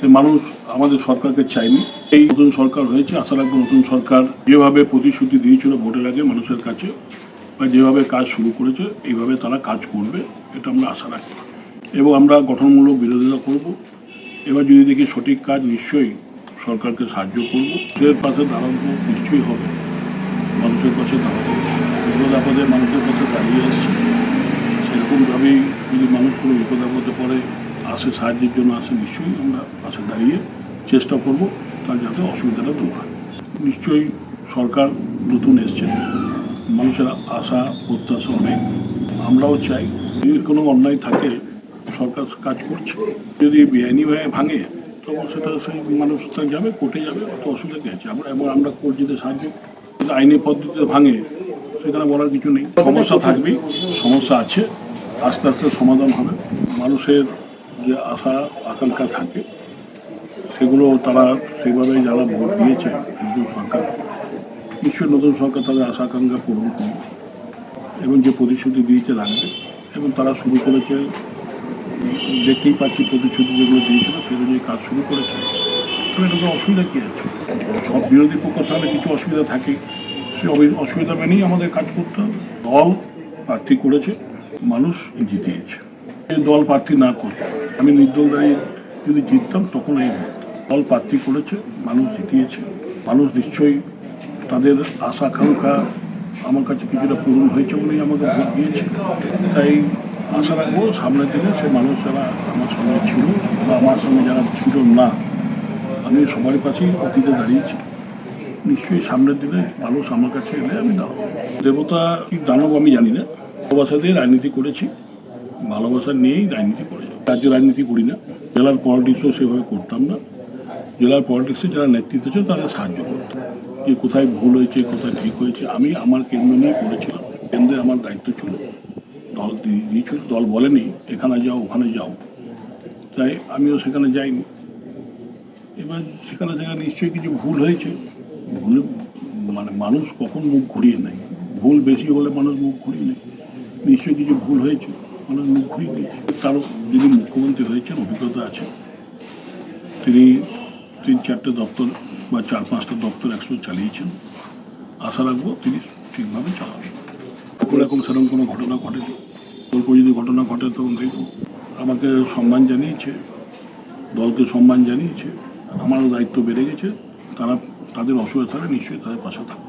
মানুষ আমাদের সরকারকে চায়নি। এই নতুন সরকার হয়েছে, আশা রাখবো নতুন সরকার যেভাবে প্রতিশ্রুতি দিয়েছিল ভোটের আগে মানুষের কাছে বা যেভাবে কাজ শুরু করেছে এইভাবে তারা কাজ করবে, এটা আমরা আশা রাখি এবং আমরা গঠনমূলক বিরোধিতা করব। এবার যদি দেখি সঠিক কাজ, নিশ্চয়ই সরকারকে সাহায্য করব। এর পাশে দাঁড়াবো, নিশ্চয়ই হবে, মানুষের পাশে দাঁড়াবো। বিপদ আপদে মানুষের পাশে দাঁড়িয়ে আসছে, সেরকমভাবেই যদি মানুষ কোনো বিপদ আপদে পড়ে আসে, সাহায্যের জন্য আসে, নিশ্চয়ই আমরা পাশে দাঁড়িয়ে চেষ্টা করব তার যাতে অসুবিধাটা দূর হয়। নিশ্চয়ই সরকার নতুন এসছে, মানুষের আশা প্রত্যাশা অনেক। আমরাও চাই যদি কোনো অন্যায় থাকে সরকার কাজ করছে, যদি বেআইনিভাবে ভাঙে তখন সেটা সেই মানুষ তার যাবে, কোর্টে যাবে, অত অসুবিধা কী আছে। আমরা কোর্ট যদি সাহায্য, যদি আইনি পদ্ধতিতে ভাঙে সেখানে বলার কিছু নেই। সমস্যা থাকবেই, সমস্যা আছে, আস্তে আস্তে সমাধান হবে। মানুষের যে আশা আকাঙ্ক্ষা থাকে সেগুলো তারা সেইভাবে যারা ভোট দিয়েছে নতুন সরকার, নিশ্চয়ই নতুন সরকার তাদের আশা আকাঙ্ক্ষা পূরণ করবে এবং যে প্রতিশ্রুতি দিয়েছে রাখবে। এবং তারা শুরু করেছে, দেখতেই পাচ্ছি প্রতিশ্রুতি যেগুলো দিয়েছিল সেগুলো নিয়ে কাজ শুরু করেছে। তবে এটা তো অসুবিধা কী আছে, সব বিরোধী পক্ষ তাহলে কিছু অসুবিধা থাকে, সে অসুবিধা মেনেই আমাদের কাজ করতে হবে। দল প্রার্থী করেছে, মানুষ জিতিয়েছে। দল প্রার্থী না করে আমি নির্দল দাঁড়িয়ে যদি জিততাম তখন এই ভোট। দল প্রার্থী করেছে, মানুষ জিতিয়েছে, মানুষ নিশ্চয়ই তাদের আশা আকাঙ্ক্ষা আমার কাছে কিছুটা পূরণ হয়েছে বলেই আমাকে ভোট দিয়েছে। তাই আশা রাখবো সামনের দিনে সে মানুষ যারা আমার সঙ্গে ছিল বা আমার সঙ্গে যারা ছিল না, আমি সবার পাশেই অতীতে দাঁড়িয়েছি, নিশ্চয়ই সামনের দিনে মানুষ আমার কাছে এলে আমি দাঁড়াবো। দেবতা কি দানব আমি জানি না, ভালোবাসা দিয়ে রাজনীতি করেছি, ভালোবাসা নিয়েই রাজনীতি করে যাব। রাজ্য রাজনীতি করি না, জেলার পলিটিক্সও সেভাবে করতাম না। জেলার পলিটিক্সে যারা নেতৃত্ব ছিল তাদের সাহায্য করতাম, যে কোথায় ভুল হয়েছে কোথায় ঠিক হয়েছে। আমি আমার কেন্দ্র নিয়ে করেছিলাম, কেন্দ্রে আমার দায়িত্ব ছিল, দল দিয়েছিল, দল বলেনি এখানে যাও ওখানে যাও, তাই আমিও সেখানে যাইনি। এবার সেখানে নিশ্চয়ই কিছু ভুল হয়েছে, ভুলে মানুষ কখন মুখ ঘুরিয়ে নেয়, ভুল বেশি হলে মানুষ মুখ ঘুরিয়ে নেয়, নিশ্চয়ই কিছু ভুল হয়েছে, মানুষ মুখ ঘুরিয়ে দিয়েছে। তারও যিনি মুখ্যমন্ত্রী হয়েছেন অভিজ্ঞতা আছে, তিনি 3-4টে দপ্তর বা 4-5টা দপ্তর একসাথে চালিয়েছেন, আশা রাখবো তিনি ঠিকভাবে চালাবেন। এখন সেরকম কোনো ঘটনা ঘটেনি, অল্প যদি ঘটনা ঘটে তখন দেখব। আমাকে সম্মান জানিয়েছে, দলকে সম্মান জানিয়েছে, আমারও দায়িত্ব বেড়ে গেছে, তারা তাদের অসুবিধা থাকলে নিশ্চয়ই তাদের পাশে থাকবে।